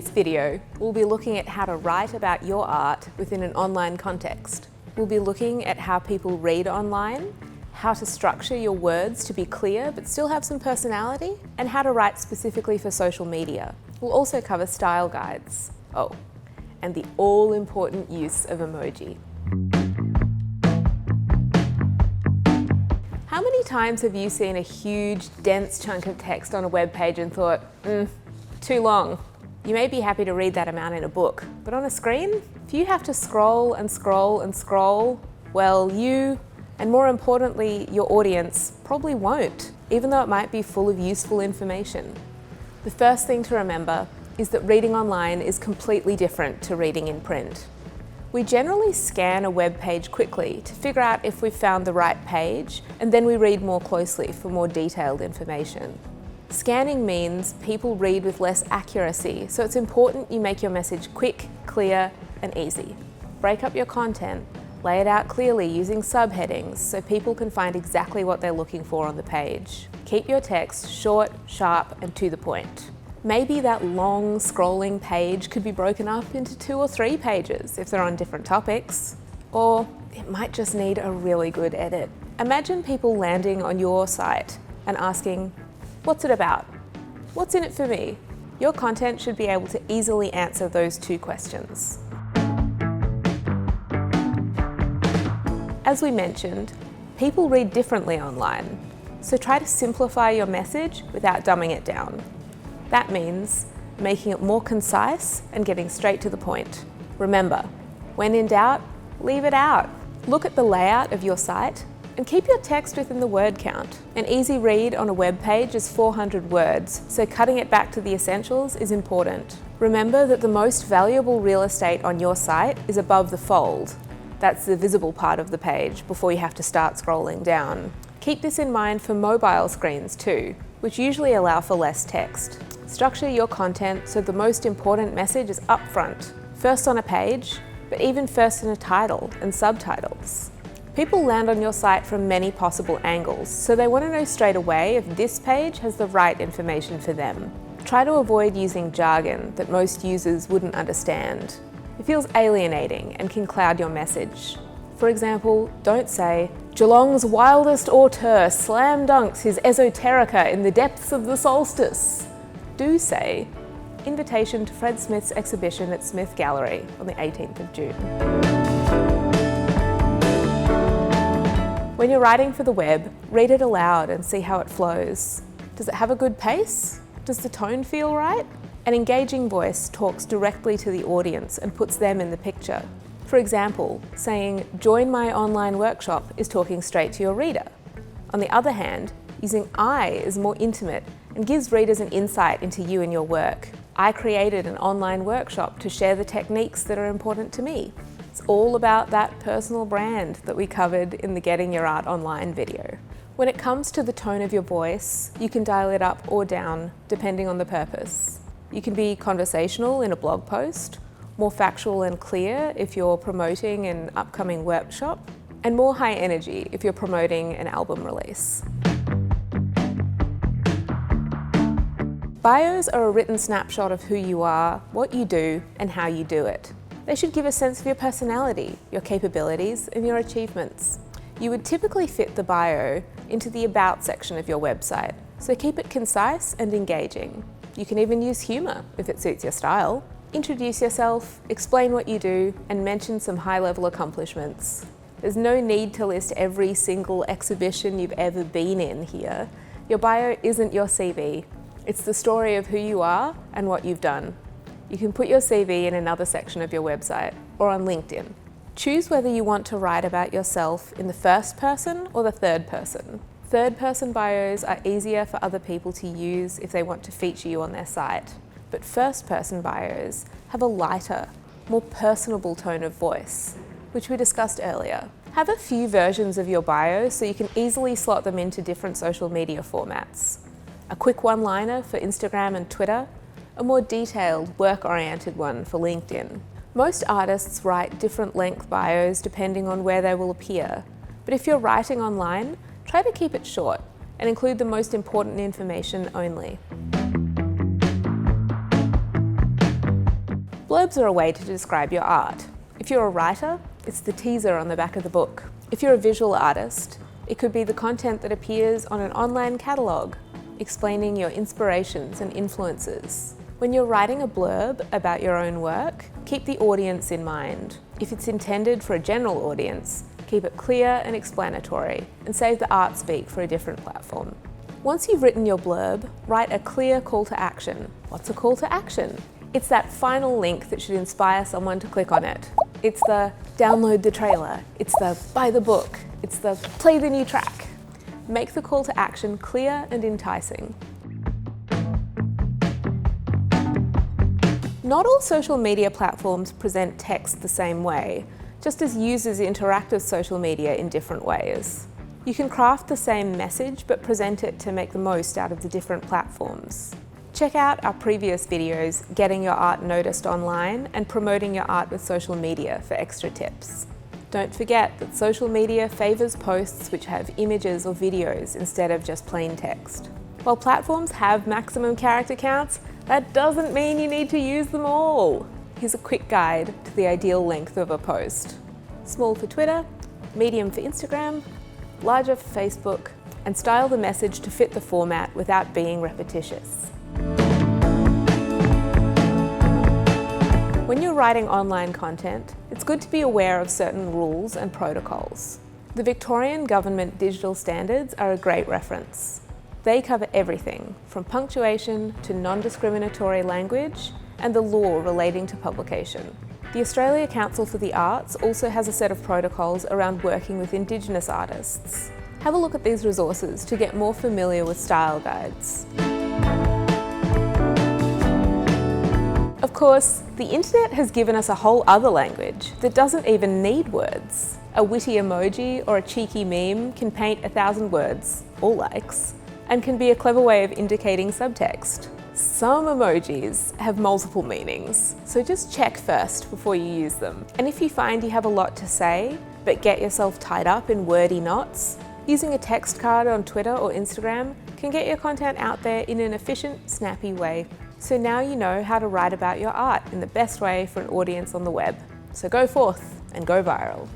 this video, we'll be looking at how to write about your art within an online context. We'll be looking at how people read online, how to structure your words to be clear but still have some personality, and how to write specifically for social media. We'll also cover style guides. Oh, and the all-important use of emoji. How many times have you seen a huge, dense chunk of text on a web page and thought, too long? You may be happy to read that amount in a book, but on a screen, if you have to scroll and scroll and scroll, well, you, and more importantly, your audience, probably won't, even though it might be full of useful information. The first thing to remember is that reading online is completely different to reading in print. We generally scan a web page quickly to figure out if we've found the right page, and then we read more closely for more detailed information. Scanning means people read with less accuracy, so it's important you make your message quick, clear, and easy. Break up your content, lay it out clearly using subheadings so people can find exactly what they're looking for on the page. Keep your text short, sharp, and to the point. Maybe that long scrolling page could be broken up into 2 or 3 pages if they're on different topics. Or it might just need a really good edit. Imagine people landing on your site and asking, what's it about? What's in it for me? Your content should be able to easily answer those 2 questions. As we mentioned, people read differently online, so try to simplify your message without dumbing it down. That means making it more concise and getting straight to the point. Remember, when in doubt, leave it out. Look at the layout of your site and keep your text within the word count. An easy read on a web page is 400 words, so cutting it back to the essentials is important. Remember that the most valuable real estate on your site is above the fold. That's the visible part of the page before you have to start scrolling down. Keep this in mind for mobile screens too, which usually allow for less text. Structure your content so the most important message is up front, first on a page, but even first in a title and subtitles. People land on your site from many possible angles, so they want to know straight away if this page has the right information for them. Try to avoid using jargon that most users wouldn't understand. It feels alienating and can cloud your message. For example, don't say, Geelong's wildest auteur slam dunks his esoterica in the depths of the solstice. Do say, invitation to Fred Smith's exhibition at Smith Gallery on the 18th of June. When you're writing for the web, read it aloud and see how it flows. Does it have a good pace? Does the tone feel right? An engaging voice talks directly to the audience and puts them in the picture. For example, saying, join my online workshop is talking straight to your reader. On the other hand, using I is more intimate and gives readers an insight into you and your work. I created an online workshop to share the techniques that are important to me. It's all about that personal brand that we covered in the Getting Your Art Online video. When it comes to the tone of your voice, you can dial it up or down depending on the purpose. You can be conversational in a blog post, more factual and clear if you're promoting an upcoming workshop, and more high energy if you're promoting an album release. Bios are a written snapshot of who you are, what you do, and how you do it. They should give a sense of your personality, your capabilities, and your achievements. You would typically fit the bio into the About section of your website, so keep it concise and engaging. You can even use humour if it suits your style. Introduce yourself, explain what you do, and mention some high-level accomplishments. There's no need to list every single exhibition you've ever been in here. Your bio isn't your CV. It's the story of who you are and what you've done. You can put your CV in another section of your website or on LinkedIn. Choose whether you want to write about yourself in the first person or the third person. Third-person bios are easier for other people to use if they want to feature you on their site. But first-person bios have a lighter, more personable tone of voice, which we discussed earlier. Have a few versions of your bio so you can easily slot them into different social media formats. A quick one-liner for Instagram and Twitter, a more detailed, work-oriented one for LinkedIn. Most artists write different length bios depending on where they will appear, but if you're writing online, try to keep it short and include the most important information only. Blurbs are a way to describe your art. If you're a writer, it's the teaser on the back of the book. If you're a visual artist, it could be the content that appears on an online catalogue, explaining your inspirations and influences. When you're writing a blurb about your own work, keep the audience in mind. If it's intended for a general audience, keep it clear and explanatory, and save the art speak for a different platform. Once you've written your blurb, write a clear call to action. What's a call to action? It's that final link that should inspire someone to click on it. It's the download the trailer. It's the buy the book. It's the play the new track. Make the call to action clear and enticing. Not all social media platforms present text the same way, just as users interact with social media in different ways. You can craft the same message but present it to make the most out of the different platforms. Check out our previous videos, getting your art noticed online and promoting your art with social media for extra tips. Don't forget that social media favours posts which have images or videos instead of just plain text. While platforms have maximum character counts, that doesn't mean you need to use them all. Here's a quick guide to the ideal length of a post. Small for Twitter, medium for Instagram, larger for Facebook, and style the message to fit the format without being repetitious. When you're writing online content, it's good to be aware of certain rules and protocols. The Victorian Government digital standards are a great reference. They cover everything from punctuation to non-discriminatory language and the law relating to publication. The Australia Council for the Arts also has a set of protocols around working with Indigenous artists. Have a look at these resources to get more familiar with style guides. Of course, the internet has given us a whole other language that doesn't even need words. A witty emoji or a cheeky meme can paint 1,000 words, all likes, and can be a clever way of indicating subtext. Some emojis have multiple meanings, so just check first before you use them. And if you find you have a lot to say, but get yourself tied up in wordy knots, using a text card on Twitter or Instagram can get your content out there in an efficient, snappy way. So now you know how to write about your art in the best way for an audience on the web. So go forth and go viral.